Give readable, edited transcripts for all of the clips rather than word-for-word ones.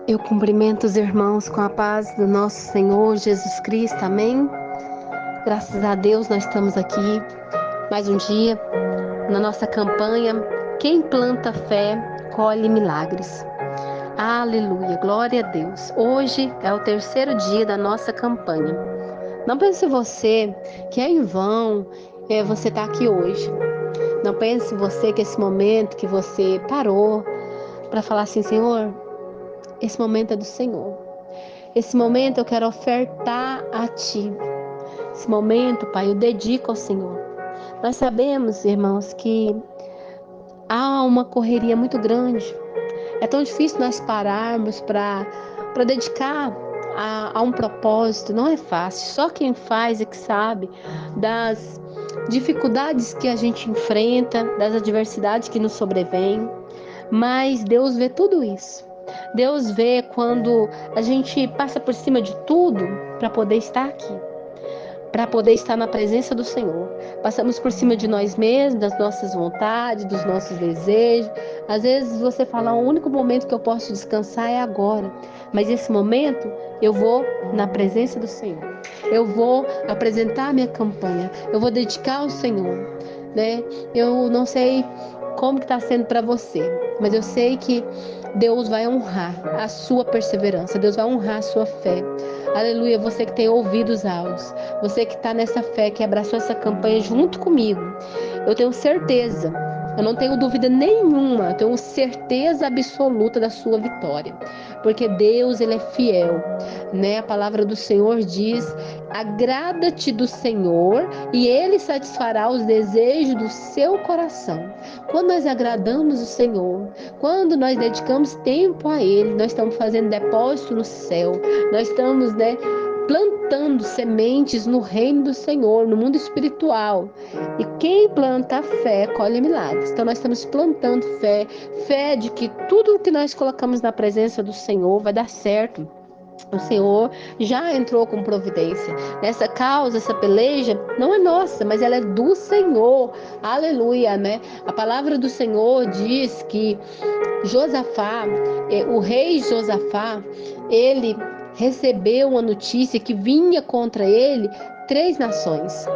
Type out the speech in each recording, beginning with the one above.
Eu cumprimento os irmãos com a paz do nosso Senhor Jesus Cristo, amém? Graças a Deus nós estamos aqui mais um dia na nossa campanha Quem planta fé, colhe milagres. Aleluia, glória a Deus. Hoje é o terceiro dia da nossa campanha. Não pense você que é em vão você estar aqui hoje. Não pense você que esse momento que você parou para falar assim, Senhor, esse momento é do Senhor. Esse momento eu quero ofertar a Ti. Esse momento, Pai, eu dedico ao Senhor. Nós sabemos, irmãos, que há uma correria muito grande. É tão difícil nós pararmos para dedicar a um propósito. Não é fácil. Só quem faz é que sabe das dificuldades que a gente enfrenta, das adversidades que nos sobrevêm. Mas Deus vê tudo isso. Deus vê quando a gente passa por cima de tudo para poder estar aqui, para poder estar na presença do Senhor. Passamos por cima de nós mesmos, das nossas vontades, dos nossos desejos. Às vezes você fala, o único momento que eu posso descansar é agora. Mas esse momento eu vou na presença do Senhor. Eu vou apresentar a minha campanha. Eu vou dedicar ao Senhor, né? Eu não sei como que está sendo para você, mas eu sei que Deus vai honrar a sua perseverança, Deus vai honrar a sua fé. Aleluia, você que tem ouvido os áudios, você que está nessa fé, que abraçou essa campanha junto comigo, eu tenho certeza, eu não tenho dúvida nenhuma, eu tenho certeza absoluta da sua vitória, porque Deus, Ele é fiel, né? A palavra do Senhor diz, agrada-te do Senhor e Ele satisfará os desejos do seu coração. Quando nós agradamos o Senhor, quando nós dedicamos tempo a Ele, nós estamos fazendo depósito no céu, nós estamos, plantando sementes no reino do Senhor, no mundo espiritual. E quem planta a fé, colhe milagres. Então nós estamos plantando fé, fé de que tudo que nós colocamos na presença do Senhor vai dar certo. O Senhor já entrou com providência. Essa causa, essa peleja, não é nossa, mas ela é do Senhor. Aleluia, né? A palavra do Senhor diz que Josafá, o rei Josafá, ele recebeu uma notícia que vinha contra ele 3 nações.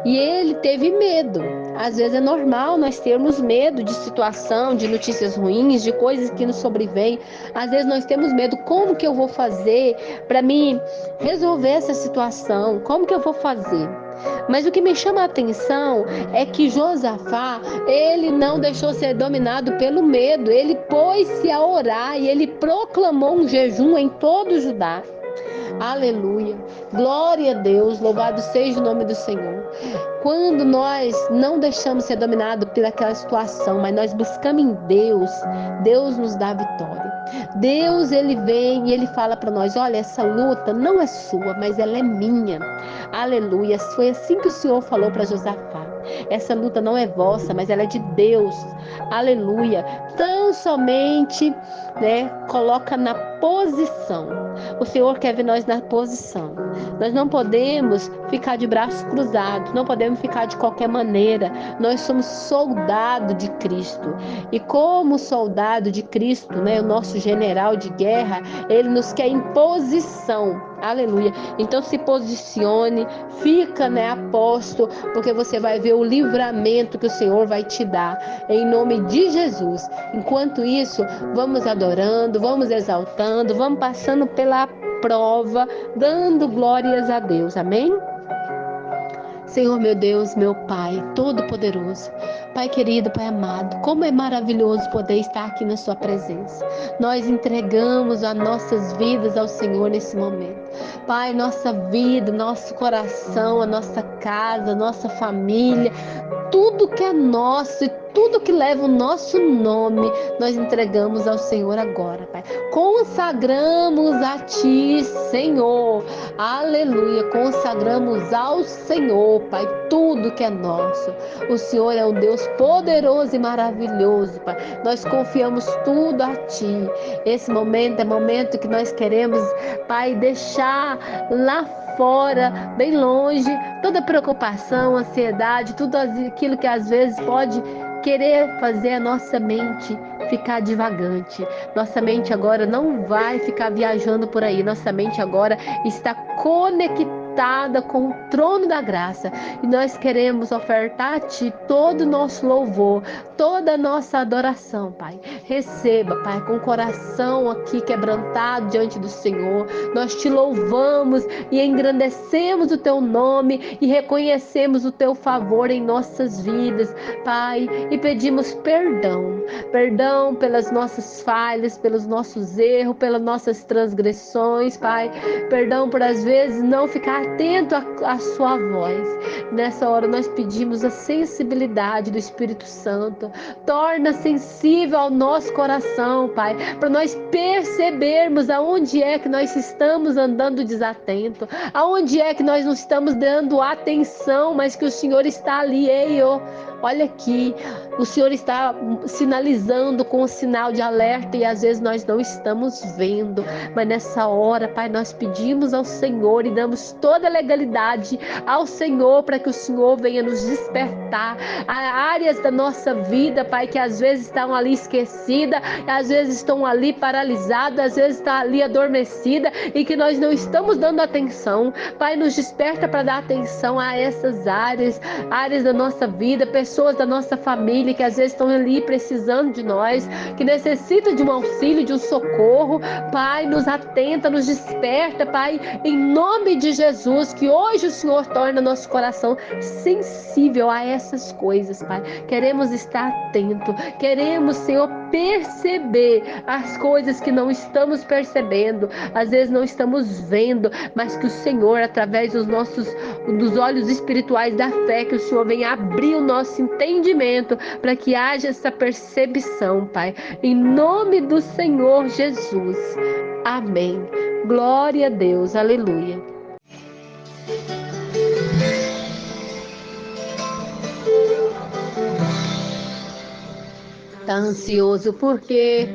E ele teve medo. Às vezes é normal nós termos medo de situação, de notícias ruins, de coisas que nos sobrevêm. Às vezes nós temos medo. Como que eu vou fazer para me resolver essa situação? Como que eu vou fazer? Mas o que me chama a atenção é que Josafá, ele não deixou ser dominado pelo medo. Ele pôs-se a orar e ele proclamou um jejum em todo o Judá. Aleluia, glória a Deus, louvado seja o nome do Senhor. Quando nós não deixamos ser dominados pelaquela situação, mas nós buscamos em Deus, Deus nos dá a vitória. Deus, Ele vem e Ele fala para nós, olha, essa luta não é sua, mas ela é minha. Aleluia, foi assim que o Senhor falou para Josafá. Essa luta não é vossa, mas ela é de Deus. Aleluia. Tão somente, coloca na posição. O Senhor quer ver nós na posição. Nós não podemos ficar de braços cruzados, não podemos ficar de qualquer maneira. Nós somos soldado de Cristo. E como soldado de Cristo, o nosso general de guerra, ele nos quer em posição. Aleluia. Então se posicione, fica, aposto, porque você vai ver o livramento que o Senhor vai te dar, em nome de Jesus. Enquanto isso, vamos adorando, vamos exaltando, vamos passando pela prova, dando glórias a Deus. Amém? Senhor, meu Deus, meu Pai, todo-poderoso, Pai querido, Pai amado, como é maravilhoso poder estar aqui na Sua presença. Nós entregamos as nossas vidas ao Senhor nesse momento. Pai, nossa vida, nosso coração, a nossa casa, a nossa família, tudo que é nosso e tudo que leva o nosso nome, nós entregamos ao Senhor agora, Pai. Consagramos a Ti, Senhor. Aleluia. Consagramos ao Senhor, Pai, tudo que é nosso. O Senhor é um Deus poderoso e maravilhoso, Pai. Nós confiamos tudo a Ti. Esse momento é momento que nós queremos, Pai, deixar lá fora, bem longe, toda preocupação, ansiedade, tudo aquilo que às vezes pode querer fazer a nossa mente ficar divagante. Nossa mente agora não vai ficar viajando por aí. Nossa mente agora está conectada com o trono da graça. E nós queremos ofertar a Ti todo o nosso louvor, toda a nossa adoração, Pai. Receba, Pai, com o coração aqui quebrantado diante do Senhor. Nós Te louvamos e engrandecemos o Teu nome e reconhecemos o Teu favor em nossas vidas, Pai, e pedimos perdão pelas nossas falhas, pelos nossos erros, pelas nossas transgressões, Pai. Perdão por às vezes não ficar atento à Sua voz. Nessa hora nós pedimos a sensibilidade do Espírito Santo. Torna sensível ao nosso coração, Pai, para nós percebermos aonde é que nós estamos andando desatento, aonde é que nós não estamos dando atenção, mas que o Senhor está ali. Ei, olha aqui, o Senhor está sinalizando com um sinal de alerta e às vezes nós não estamos vendo, mas nessa hora, Pai, nós pedimos ao Senhor e damos toda a legalidade ao Senhor para que o Senhor venha nos despertar a áreas da nossa vida, Pai, que às vezes estão ali esquecidas, às vezes estão ali paralisadas, às vezes estão ali adormecidas e que nós não estamos dando atenção. Pai, nos desperta para dar atenção a essas áreas da nossa vida, pessoas da nossa família que às vezes estão ali precisando de nós, que necessitam de um auxílio, de um socorro. Pai, nos atenta, nos desperta, Pai, em nome de Jesus, que hoje o Senhor torna nosso coração sensível a essas coisas, Pai. Queremos estar atento, queremos, Senhor, perceber as coisas que não estamos percebendo, às vezes não estamos vendo, mas que o Senhor, através dos olhos espirituais da fé, que o Senhor venha abrir o nosso entendimento para que haja essa percepção, Pai, em nome do Senhor Jesus. Amém. Glória a Deus. Aleluia. Tá ansioso porque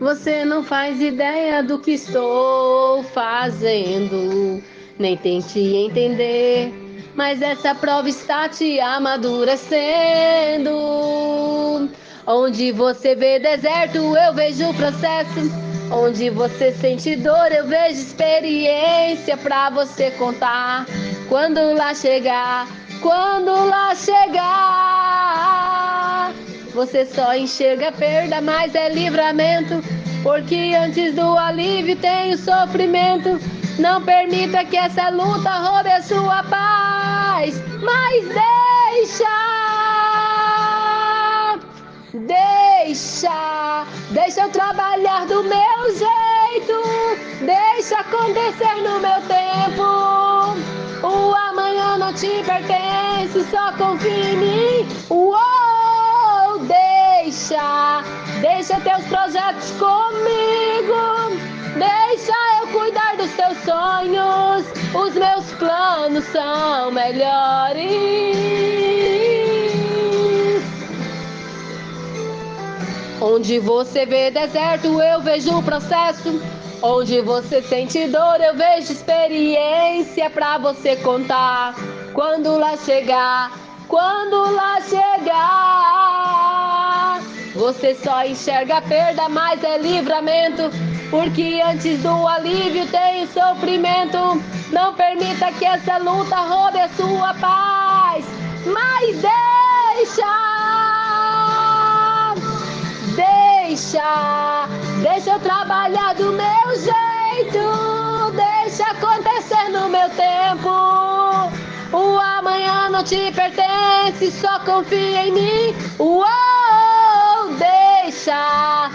você não faz ideia do que estou fazendo, nem tente entender, mas essa prova está te amadurecendo. Onde você vê deserto, eu vejo processo. Onde você sente dor, eu vejo experiência pra você contar. Quando lá chegar, você só enxerga perda, mas é livramento, porque antes do alívio tem o sofrimento. Não permita que essa luta roube a sua paz, mas deixa eu trabalhar do meu jeito, deixa acontecer no meu tempo. O amanhã não te pertence, só confia em mim. Uou, deixa teus projetos comigo, deixa eu cuidar dos teus sonhos. Os meus planos são melhores. Onde você vê deserto, eu vejo o processo. Onde você sente dor, eu vejo experiência pra você contar. Quando lá chegar, você só enxerga perda, mas é livramento, porque antes do alívio tem sofrimento. Não permita que essa luta roube a sua paz, mas deixa eu trabalhar do meu jeito, deixa acontecer no meu tempo. O amanhã não te pertence, só confia em mim. Uou, deixa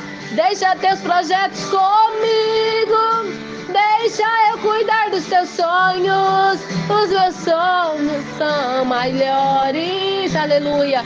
teus projetos comigo, deixa eu cuidar dos teus sonhos. Os meus sonhos são maiores. Aleluia.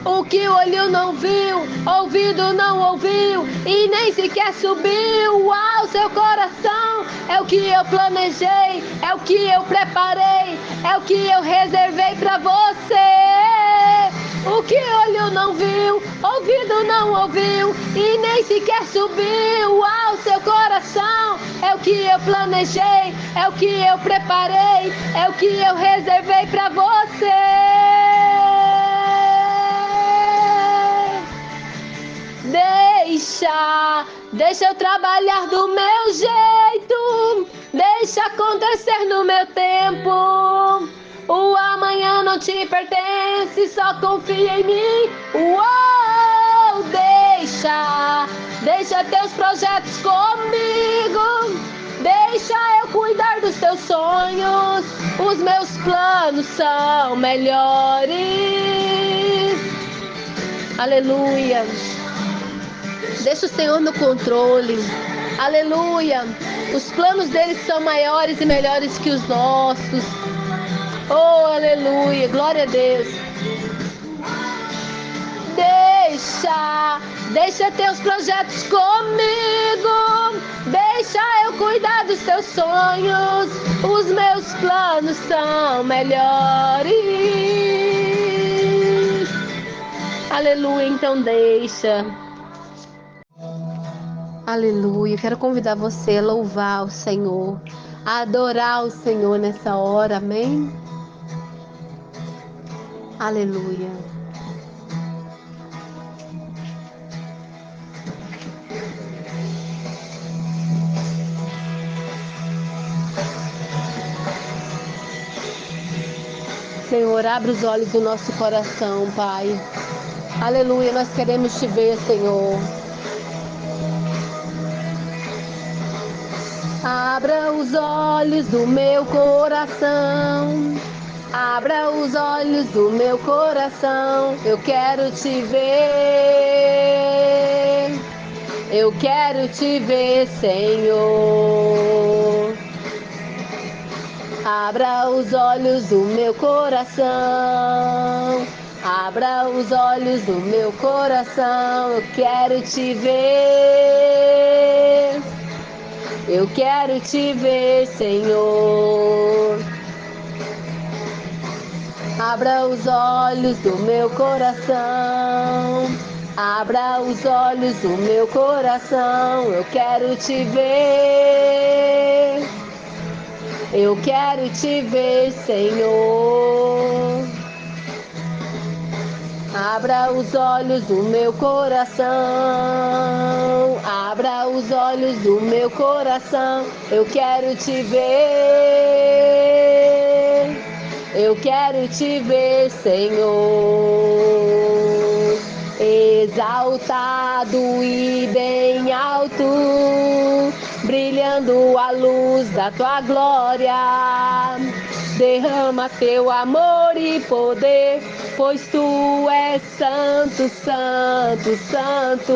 O que o olho não viu, ouvido não ouviu e nem sequer subiu ao seu coração, é o que eu planejei, é o que eu preparei, é o que eu reservei pra você. O que olho não viu, ouvido não ouviu e nem sequer subiu ao seu coração. É o que eu planejei, é o que eu preparei, é o que eu reservei pra você. Deixa eu trabalhar do meu jeito, deixa acontecer no meu tempo. O amanhã não te pertence, só confia em mim. Uou, deixa teus projetos comigo, deixa eu cuidar dos teus sonhos. Os meus planos são melhores. Aleluia. Deixa o Senhor no controle. Aleluia. Os planos dele são maiores e melhores que os nossos. Oh, aleluia. Glória a Deus. Deixa teus projetos comigo. Deixa eu cuidar dos teus sonhos. Os meus planos são melhores. Aleluia. Então deixa. Aleluia, quero convidar você a louvar o Senhor, a adorar o Senhor nessa hora, amém? Aleluia. Senhor, abre os olhos do nosso coração, Pai. Aleluia, nós queremos te ver, Senhor. Abra os olhos do meu coração, abra os olhos do meu coração, eu quero te ver, eu quero te ver, Senhor. Abra os olhos do meu coração, abra os olhos do meu coração, eu quero te ver. Eu quero te ver, Senhor. Abra os olhos do meu coração, abra os olhos do meu coração, eu quero te ver. Eu quero te ver, Senhor. Abra os olhos do meu coração, abra os olhos do meu coração, eu quero te ver, eu quero te ver, Senhor. Exaltado e bem alto, brilhando a luz da tua glória, derrama teu amor e poder, pois tu és santo, santo, santo.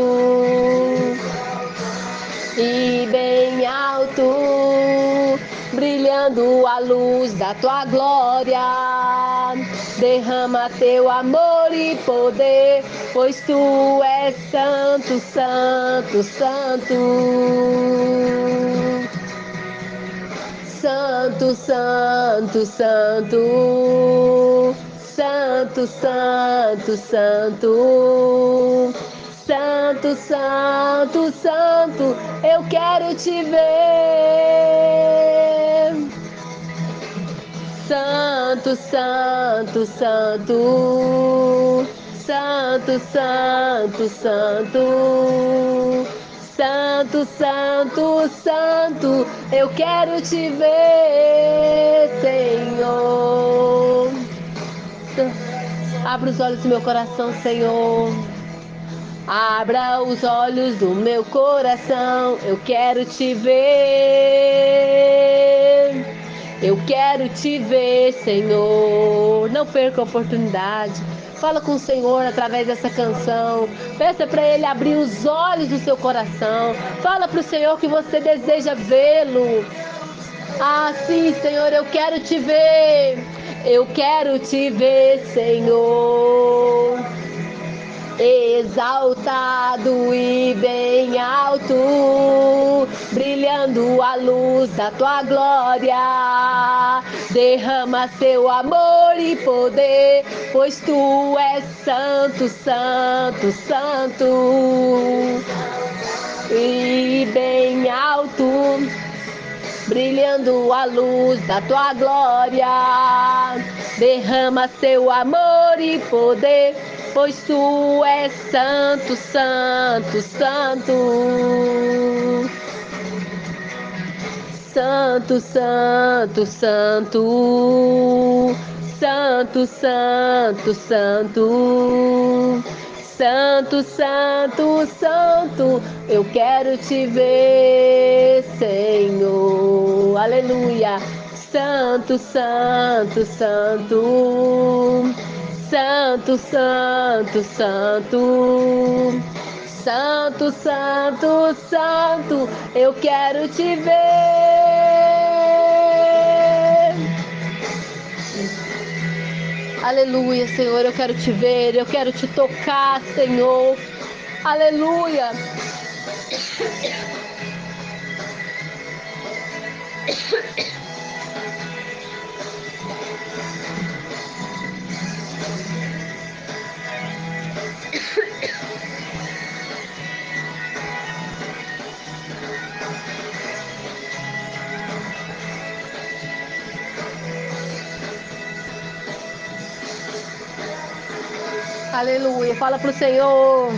E bem alto, brilhando a luz da tua glória, derrama teu amor e poder, pois tu és santo, santo, santo. Santo, santo, santo, santo, santo, santo, santo, santo, santo, eu quero te ver. Santo, santo, santo, santo, santo, santo, santo, santo, santo, eu quero te ver, Senhor. Abra os olhos do meu coração, Senhor. Abra os olhos do meu coração, eu quero te ver. Eu quero te ver, Senhor. Não perca a oportunidade. Fala com o Senhor através dessa canção. Peça para Ele abrir os olhos do seu coração. Fala para o Senhor que você deseja vê-lo. Ah, sim, Senhor, eu quero te ver. Eu quero te ver, Senhor. Exaltado e bem alto, brilhando brilhando a luz da tua glória. Derrama seu amor e poder, pois tu és santo, santo, santo. E bem alto, brilhando a luz da tua glória. Derrama seu amor e poder, pois tu és santo, santo, santo. Santo, santo, santo. Santo, santo, santo. Santo, santo, santo, eu quero te ver, Senhor. Aleluia. Santo, santo, santo. Santo, santo, santo. Santo, santo, santo, eu quero te ver. Aleluia, Senhor, eu quero te ver, eu quero te tocar, Senhor. Aleluia. Aleluia, fala pro Senhor.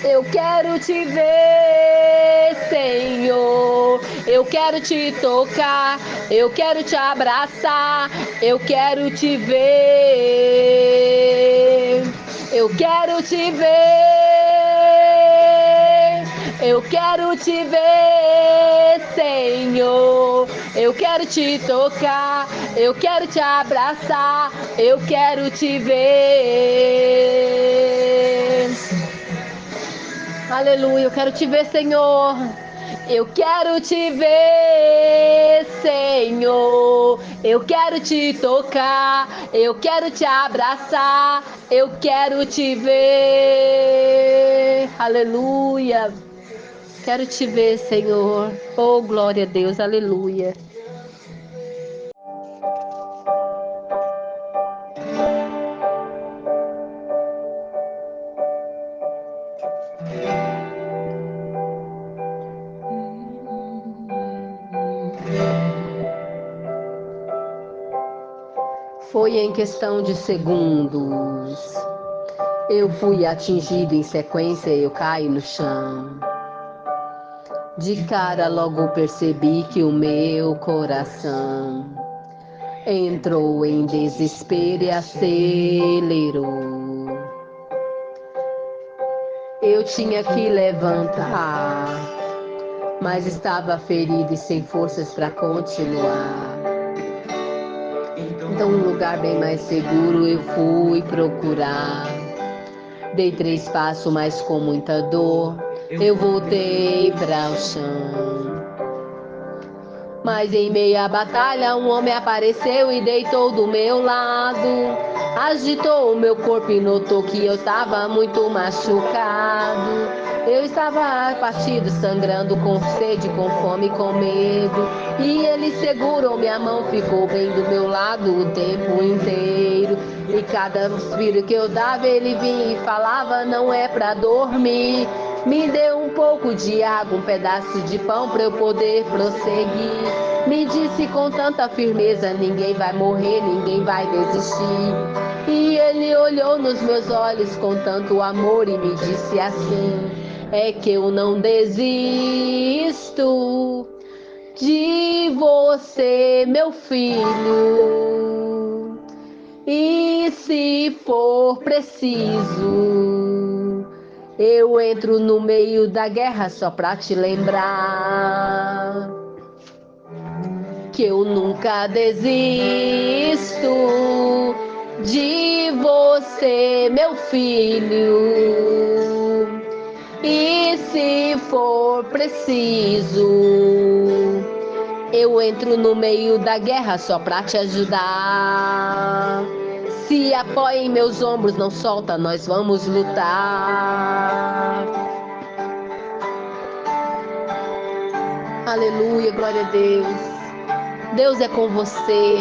Eu quero te ver, Senhor. Eu quero te tocar. Eu quero te abraçar. Eu quero te ver. Eu quero te ver. Eu quero te ver, Senhor. Eu quero te tocar. Eu quero te abraçar. Eu quero te ver. Aleluia, eu quero te ver, Senhor. Eu quero te ver, Senhor. Eu quero te tocar. Eu quero te abraçar. Eu quero te ver. Aleluia. Quero te ver, Senhor. Oh, glória a Deus. Aleluia. Foi em questão de segundos. Eu fui atingido em sequência, eu caí no chão. De cara logo percebi que o meu coração entrou em desespero e acelerou. Eu tinha que levantar, mas estava ferido e sem forças para continuar. Então, um lugar bem mais seguro eu fui procurar. Dei 3 passos, mas com muita dor eu voltei para o chão. Mas em meio à batalha um homem apareceu e deitou do meu lado. Agitou o meu corpo e notou que eu estava muito machucado. Eu estava abatido, sangrando, com sede, com fome, com medo. E ele segurou minha mão, ficou bem do meu lado o tempo inteiro. E cada respiro que eu dava, ele vinha e falava: não é pra dormir. Me deu um pouco de água, um pedaço de pão pra eu poder prosseguir. Me disse com tanta firmeza: ninguém vai morrer, ninguém vai desistir. E ele olhou nos meus olhos com tanto amor e me disse assim: é que eu não desisto de você, meu filho. E se for preciso, eu entro no meio da guerra só pra te lembrar que eu nunca desisto de você, meu filho. E se for preciso, eu entro no meio da guerra só pra te ajudar. Se apoia em meus ombros, não solta, nós vamos lutar. Aleluia, glória a Deus. Deus é com você.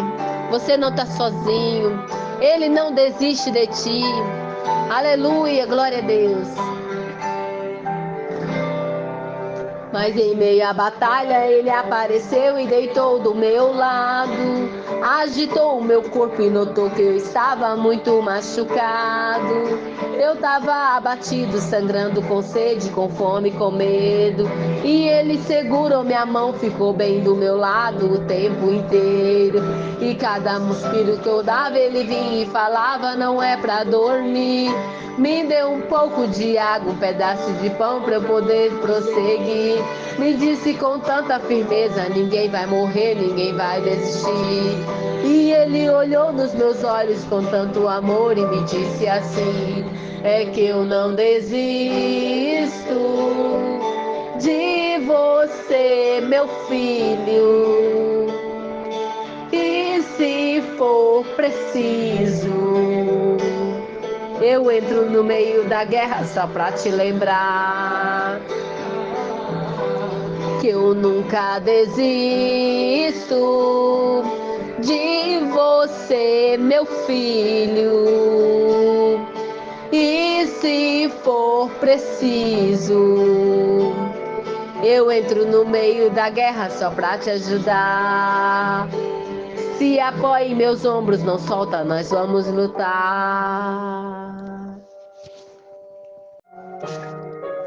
Você não está sozinho. Ele não desiste de ti. Aleluia, glória a Deus. Mas em meio à batalha ele apareceu e deitou do meu lado. Agitou o meu corpo e notou que eu estava muito machucado. Eu estava abatido, sangrando com sede, com fome, com medo. E ele segurou minha mão, ficou bem do meu lado o tempo inteiro. E cada suspiro que eu dava ele vinha e falava: não é pra dormir. Me deu um pouco de água, um pedaço de pão para eu poder prosseguir. Me disse com tanta firmeza: ninguém vai morrer, ninguém vai desistir. E ele olhou nos meus olhos com tanto amor e me disse assim: é que eu não desisto de você, meu filho. E se for preciso, eu entro no meio da guerra só pra te lembrar que eu nunca desisto de você, meu filho. E se for preciso, eu entro no meio da guerra só pra te ajudar. Se apoia em meus ombros, não solta, nós vamos lutar.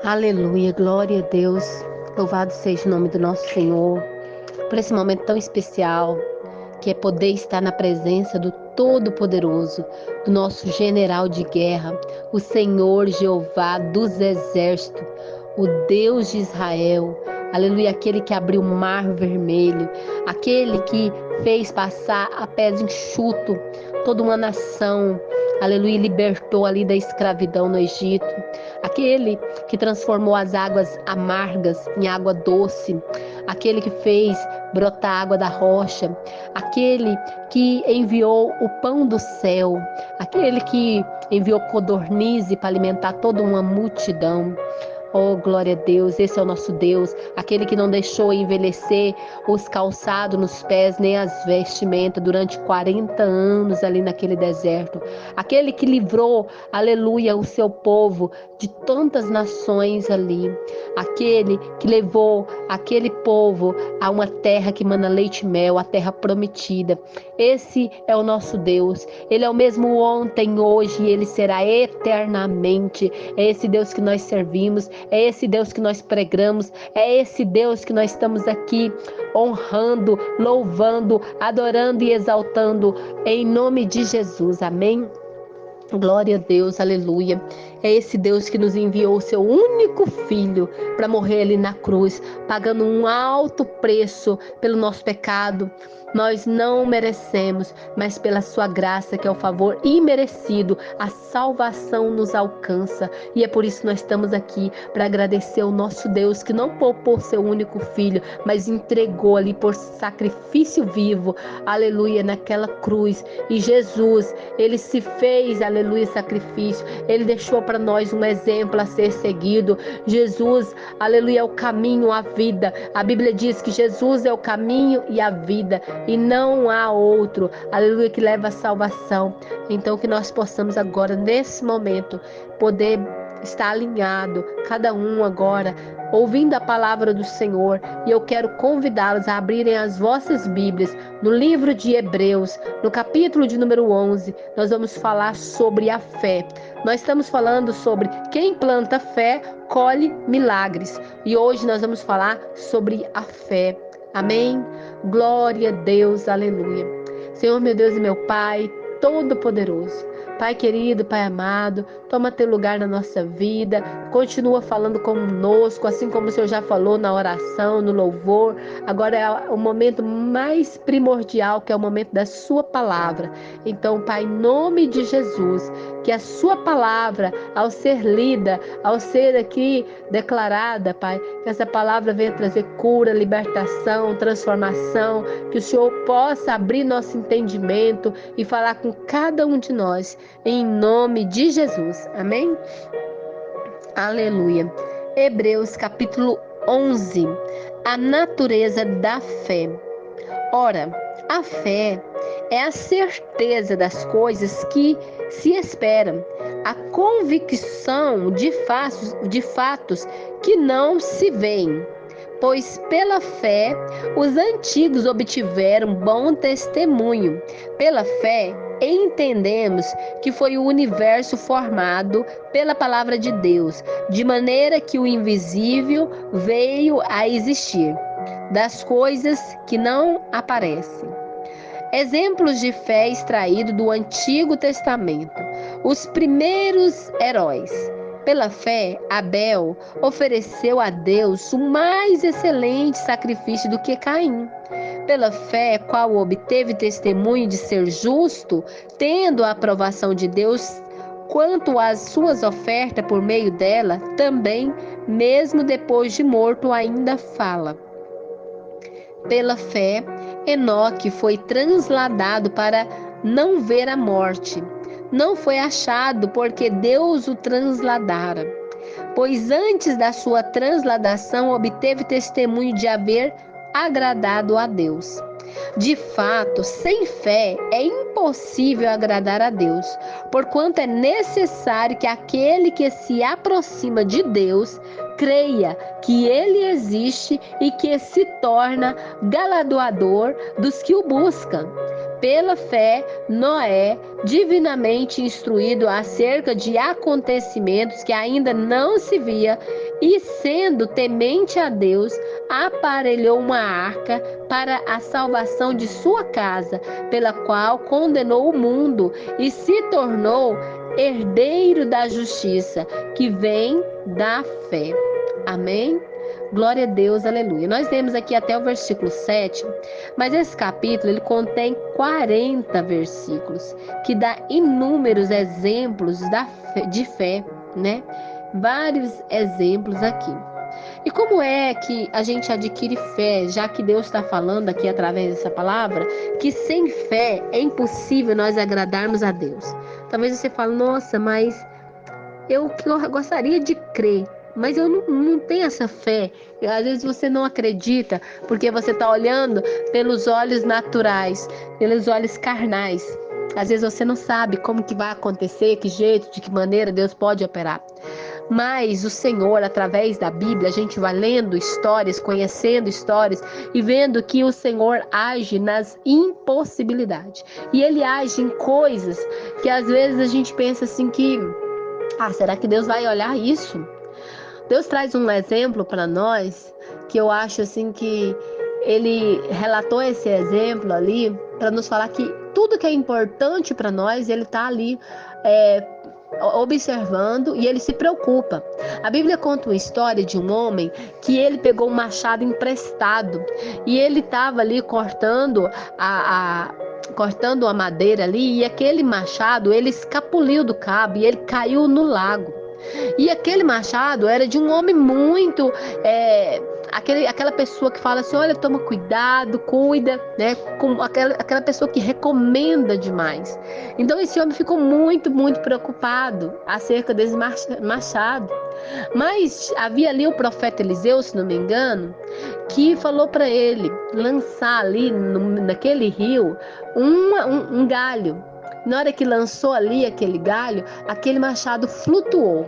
Aleluia, glória a Deus. Louvado seja o nome do nosso Senhor por esse momento tão especial, que é poder estar na presença do Todo-Poderoso, do nosso general de guerra, o Senhor Jeová dos exércitos, o Deus de Israel. Aleluia, aquele que abriu o mar vermelho, aquele que fez passar a pés enxuto toda uma nação. Aleluia, libertou ali da escravidão no Egito. Aquele que transformou as águas amargas em água doce. Aquele que fez brotar água da rocha. Aquele que enviou o pão do céu. Aquele que enviou codornize para alimentar toda uma multidão. Oh, glória a Deus, esse é o nosso Deus, aquele que não deixou envelhecer os calçados nos pés, nem as vestimentas durante 40 anos ali naquele deserto. Aquele que livrou, aleluia, o seu povo de tantas nações ali. Aquele que levou aquele povo a uma terra que mana leite e mel, a terra prometida. Esse é o nosso Deus. Ele é o mesmo ontem, hoje e ele será eternamente. É esse Deus que nós servimos. É esse Deus que nós pregamos, é esse Deus que nós estamos aqui honrando, louvando, adorando e exaltando em nome de Jesus, amém? Glória a Deus, aleluia. É esse Deus que nos enviou o seu único filho para morrer ali na cruz, pagando um alto preço pelo nosso pecado. Nós não merecemos, mas pela sua graça, que é o favor imerecido, a salvação nos alcança. E é por isso que nós estamos aqui, para agradecer ao nosso Deus, que não poupou seu único filho, mas entregou ali por sacrifício vivo, aleluia, naquela cruz. E Jesus, ele se fez, aleluia, sacrifício. Ele deixou para nós um exemplo a ser seguido. Jesus, aleluia, é o caminho, a vida. A Bíblia diz que Jesus é o caminho e a vida, e não há outro, aleluia, que leva a salvação. Então que nós possamos agora, nesse momento, poder estar alinhado, cada um agora, ouvindo a palavra do Senhor. E eu quero convidá-los a abrirem as vossas Bíblias no livro de Hebreus, no capítulo de número 11. Nós vamos falar sobre a fé. Nós estamos falando sobre quem planta fé, colhe milagres. E hoje nós vamos falar sobre a fé. Amém? Glória a Deus, aleluia. Senhor, meu Deus e meu Pai, Todo-Poderoso, Pai querido, Pai amado, toma teu lugar na nossa vida, continua falando conosco, assim como o Senhor já falou na oração, no louvor. Agora é o momento mais primordial, que é o momento da sua palavra. Então, Pai, em nome de Jesus, que a sua palavra, ao ser lida, ao ser aqui declarada, Pai, que essa palavra venha trazer cura, libertação, transformação, que o Senhor possa abrir nosso entendimento e falar com cada um de nós, em nome de Jesus. Amém? Aleluia. Hebreus capítulo 11. a natureza da fé. Ora, a fé é a certeza das coisas que se esperam, a convicção de fatos que não se veem. Pois pela fé os antigos obtiveram bom testemunho. Pela fé entendemos que foi o universo formado pela palavra de Deus, de maneira que o invisível veio a existir, das coisas que não aparecem. Exemplos de fé extraídos do Antigo Testamento. Os primeiros heróis. Pela fé, Abel ofereceu a Deus um mais excelente sacrifício do que Caim. Pela fé, qual obteve testemunho de ser justo, tendo a aprovação de Deus quanto às suas ofertas por meio dela, também, mesmo depois de morto, ainda fala. Pela fé, Enoque foi transladado para não ver a morte. Não foi achado porque Deus o transladara, pois antes da sua transladação obteve testemunho de haver agradado a Deus. De fato, sem fé é impossível agradar a Deus, porquanto é necessário que aquele que se aproxima de Deus creia que Ele existe e que se torna galardoador dos que o buscam. Pela fé, Noé, divinamente instruído acerca de acontecimentos que ainda não se via, e sendo temente a Deus, aparelhou uma arca para a salvação de sua casa, pela qual condenou o mundo e se tornou herdeiro da justiça, que vem da fé. Amém? Glória a Deus, aleluia. Nós temos aqui até o versículo 7, mas esse capítulo ele contém 40 versículos, que dá inúmeros exemplos de fé, né? Vários exemplos aqui. E como é que a gente adquire fé, já que Deus está falando aqui através dessa palavra, que sem fé é impossível nós agradarmos a Deus? Talvez você fale, nossa, mas eu gostaria de crer, mas eu não tenho essa fé. E às vezes você não acredita, porque você está olhando pelos olhos naturais, pelos olhos carnais. Às vezes você não sabe como que vai acontecer, que jeito, de que maneira Deus pode operar. Mas o Senhor, através da Bíblia, a gente vai lendo histórias, conhecendo histórias e vendo que o Senhor age nas impossibilidades. E Ele age em coisas que às vezes a gente pensa assim que, será que Deus vai olhar isso? Deus traz um exemplo para nós que eu acho assim que Ele relatou esse exemplo ali para nos falar que tudo que é importante para nós, Ele está ali observando e Ele se preocupa. A Bíblia conta uma história de um homem que ele pegou um machado emprestado e ele estava ali cortando a madeira ali, e aquele machado ele escapuliu do cabo e ele caiu no lago. E aquele machado era de um homem muito aquela pessoa que fala assim, olha, toma cuidado, cuida, né? Com aquela pessoa que recomenda demais. Então esse homem ficou muito, muito preocupado acerca desse machado. Mas havia ali o profeta Eliseu, se não me engano, que falou para ele lançar ali naquele rio um galho. Na hora que lançou ali aquele galho, aquele machado flutuou.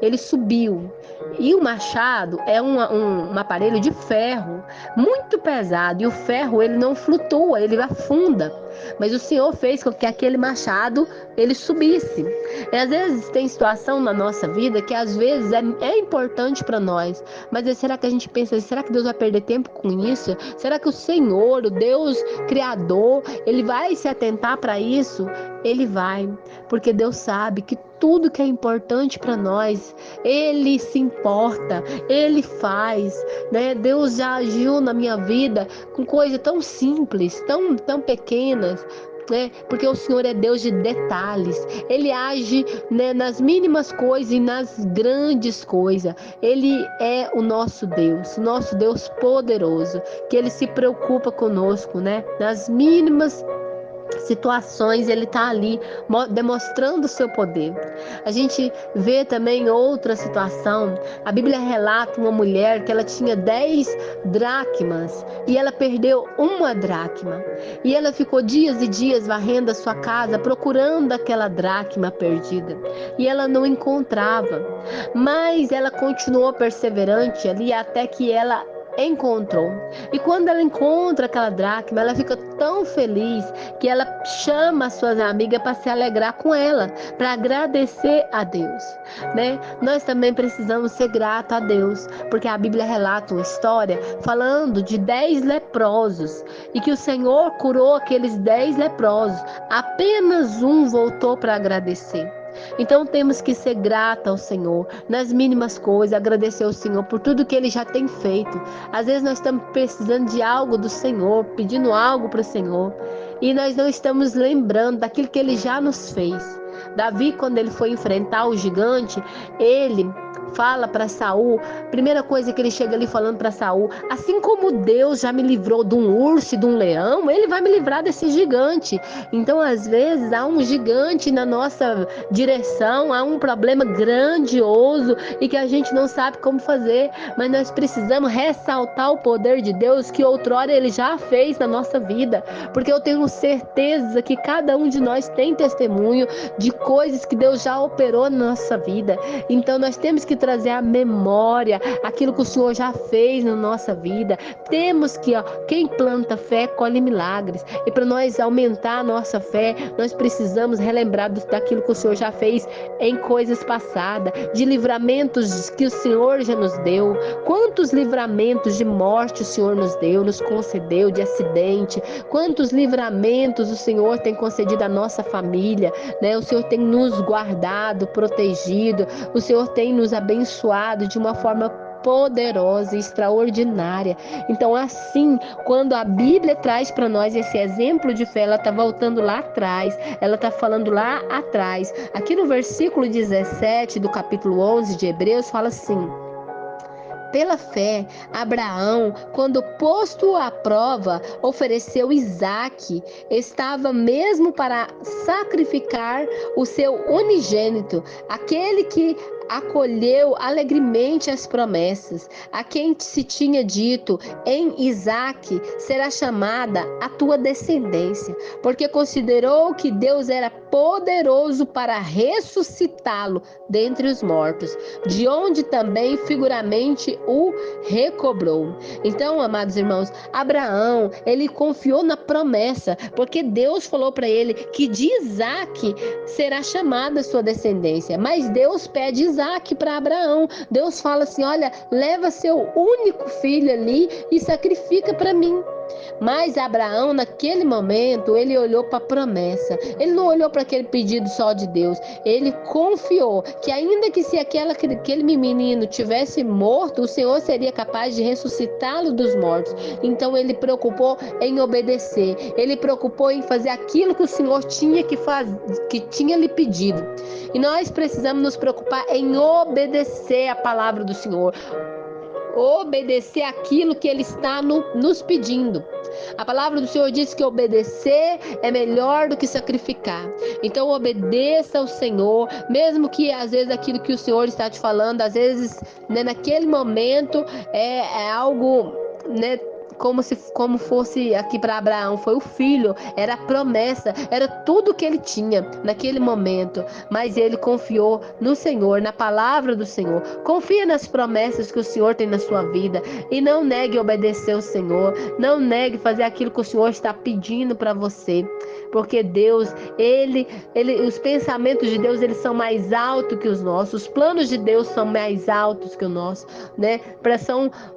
Ele subiu. E o machado é um aparelho de ferro muito pesado. E o ferro ele não flutua, ele afunda. Mas o Senhor fez com que aquele machado ele subisse. E às vezes tem situação na nossa vida que às vezes é importante para nós. Mas será que a gente pensa, será que Deus vai perder tempo com isso? Será que o Senhor, o Deus Criador, Ele vai se atentar para isso? Ele vai, porque Deus sabe que tudo que é importante para nós, Ele se importa, Ele faz, né? Deus já agiu na minha vida com coisas tão simples, tão pequenas, né? Porque o Senhor é Deus de detalhes. Ele age, né, nas mínimas coisas e nas grandes coisas. Ele é o nosso Deus poderoso, que Ele se preocupa conosco, né? Nas mínimas situações, ele está ali demonstrando o seu poder. A gente vê também outra situação. A Bíblia relata uma mulher que ela tinha 10 dracmas e ela perdeu uma dracma. E ela ficou dias e dias varrendo a sua casa procurando aquela dracma perdida. E ela não encontrava. Mas ela continuou perseverante ali até que ela encontrou. E quando ela encontra aquela dracma, ela fica tão feliz que ela chama as suas amigas para se alegrar com ela, para agradecer a Deus, né? Nós também precisamos ser gratos a Deus, porque a Bíblia relata uma história falando de 10 leprosos e que o Senhor curou aqueles 10 leprosos. Apenas um voltou para agradecer. Então temos que ser grata ao Senhor nas mínimas coisas, agradecer ao Senhor por tudo que Ele já tem feito. Às vezes nós estamos precisando de algo do Senhor, pedindo algo para o Senhor, e nós não estamos lembrando daquilo que Ele já nos fez. Davi, quando ele foi enfrentar o gigante, ele fala para Saul, primeira coisa que ele chega ali falando para Saul: assim como Deus já me livrou de um urso e de um leão, ele vai me livrar desse gigante. Então, às vezes, há um gigante na nossa direção, há um problema grandioso e que a gente não sabe como fazer, mas nós precisamos ressaltar o poder de Deus que outrora ele já fez na nossa vida, porque eu tenho certeza que cada um de nós tem testemunho de coisas que Deus já operou na nossa vida. Então nós temos que trazer à memória aquilo que o Senhor já fez na nossa vida. Temos que, quem planta fé colhe milagres. E para nós aumentar a nossa fé, nós precisamos relembrar daquilo que o Senhor já fez em coisas passadas, de livramentos que o Senhor já nos deu. Quantos livramentos de morte o Senhor nos deu, nos concedeu, de acidente. Quantos livramentos o Senhor tem concedido à nossa família, né? O Senhor tem nos guardado, protegido. O Senhor tem nos abençoado de uma forma poderosa e extraordinária. Então, assim, quando a Bíblia traz para nós esse exemplo de fé, ela está voltando lá atrás, ela está falando lá atrás. Aqui no versículo 17 do capítulo 11 de Hebreus, fala assim: pela fé, Abraão, quando posto à prova, ofereceu Isaque, estava mesmo para sacrificar o seu unigênito, aquele que acolheu alegremente as promessas, a quem se tinha dito: em Isaque será chamada a tua descendência, porque considerou que Deus era poderoso para ressuscitá-lo dentre os mortos, de onde também figuramente o recobrou. Então, amados irmãos, Abraão, ele confiou na promessa, porque Deus falou para ele que de Isaque será chamada a sua descendência. Mas Deus pede Isaque para Abraão. Deus fala assim: olha, leva seu único filho ali e sacrifica para mim. Mas Abraão, naquele momento, ele olhou para a promessa. Ele não olhou para aquele pedido só de Deus. Ele confiou que ainda que se aquele menino tivesse morto, o Senhor seria capaz de ressuscitá-lo dos mortos. Então ele preocupou em obedecer. Ele preocupou em fazer aquilo que o Senhor tinha que fazer, que tinha lhe pedido. E nós precisamos nos preocupar em obedecer a palavra do Senhor. Obedecer aquilo que Ele está nos pedindo. A palavra do Senhor diz que obedecer é melhor do que sacrificar. Então obedeça ao Senhor, mesmo que às vezes aquilo que o Senhor está te falando, às vezes, né, naquele momento é algo, né, como fosse aqui para Abraão, foi o filho, era a promessa, era tudo que ele tinha naquele momento, mas ele confiou no Senhor, na palavra do Senhor. Confia nas promessas que o Senhor tem na sua vida e não negue obedecer ao Senhor, não negue fazer aquilo que o Senhor está pedindo para você, porque Deus, os pensamentos de Deus, eles são mais altos que os nossos, os planos de Deus são mais altos que o nosso, né?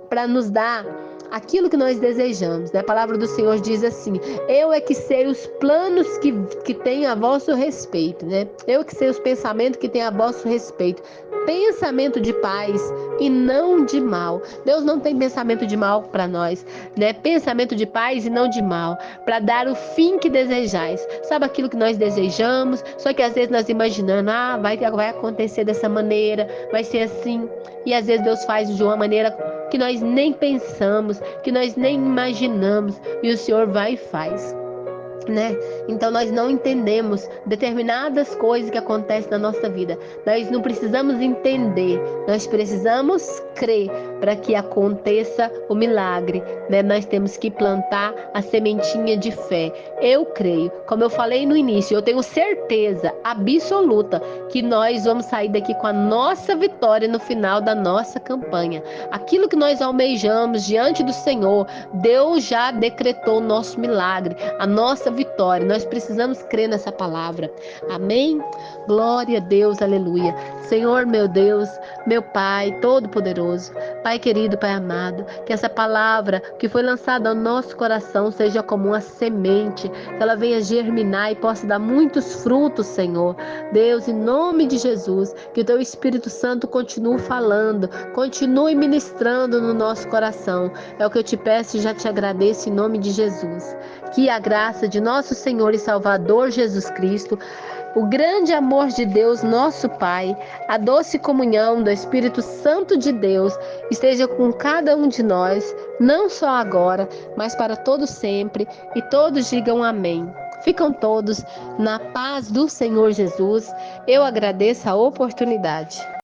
Para nos dar aquilo que nós desejamos, né? A palavra do Senhor diz assim: eu é que sei os planos que tenho a vosso respeito, né? Eu que sei os pensamentos que tenho a vosso respeito, pensamento de paz e não de mal. Deus não tem pensamento de mal para nós, né? Pensamento de paz e não de mal, para dar o fim que desejais. Sabe aquilo que nós desejamos, só que às vezes nós imaginamos: vai acontecer dessa maneira, vai ser assim, e às vezes Deus faz de uma maneira que nós nem pensamos, que nós nem imaginamos, e o Senhor vai e faz. né? Então nós não entendemos determinadas coisas que acontecem na nossa vida. Nós não precisamos entender, nós precisamos crer para que aconteça o milagre, né? Nós temos que plantar a sementinha de fé. Eu creio, como eu falei no início, eu tenho certeza absoluta que nós vamos sair daqui com a nossa vitória no final da nossa campanha. Aquilo que nós almejamos diante do Senhor, Deus já decretou o nosso milagre, a nossa vitória. Nós precisamos crer nessa palavra. Amém? Glória a Deus, aleluia. Senhor, meu Deus, meu Pai Todo-Poderoso, Pai querido, Pai amado, que essa palavra que foi lançada ao nosso coração seja como uma semente, que ela venha germinar e possa dar muitos frutos, Senhor. Deus, em nome de Jesus, que o Teu Espírito Santo continue falando, continue ministrando no nosso coração. É o que eu te peço e já te agradeço em nome de Jesus. Que a graça de nosso Senhor e Salvador Jesus Cristo, o grande amor de Deus, nosso Pai, a doce comunhão do Espírito Santo de Deus esteja com cada um de nós, não só agora, mas para todo sempre, e todos digam amém. Ficam todos na paz do Senhor Jesus. Eu agradeço a oportunidade.